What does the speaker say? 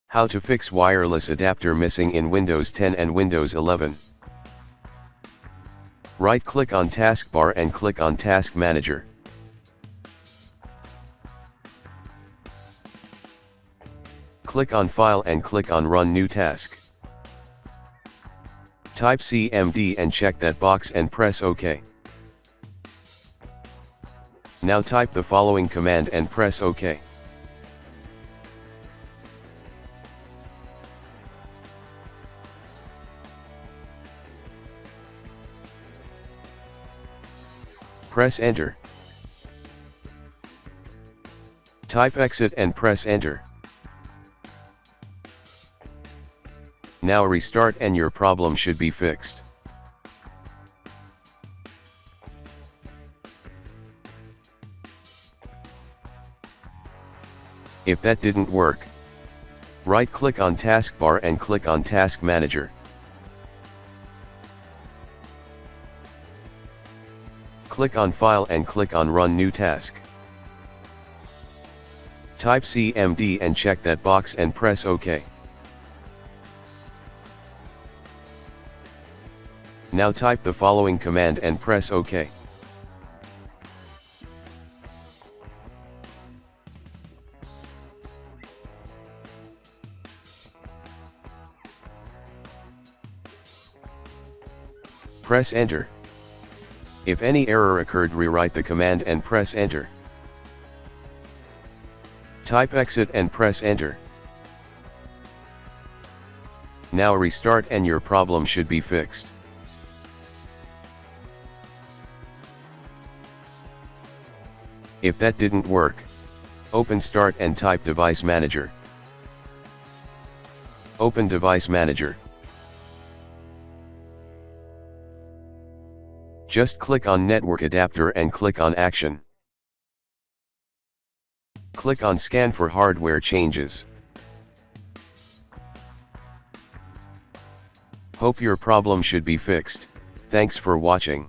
How to fix wireless adapter missing in Windows 10 and Windows 11. Right-click on Taskbar and click on Task Manager. Click on File and click on Run New Task. Type CMD and check that box and press OK. Now type the following command and press OK. Press Enter. Type exit and press Enter. Now restart and your problem should be fixed. If that didn't work, right-click on Taskbar and click on Task Manager. Click on File and click on Run New Task. Type CMD and check that box and press OK. Now type the following command and press OK. Press Enter. If any error occurred, rewrite the command and press Enter. Type exit and press Enter. Now restart and your problem should be fixed. If that didn't work, open Start and type Device Manager. Open Device Manager. Just click on Network Adapter and click on Action. Click on Scan for hardware changes. Hope your problem should be fixed. Thanks for watching.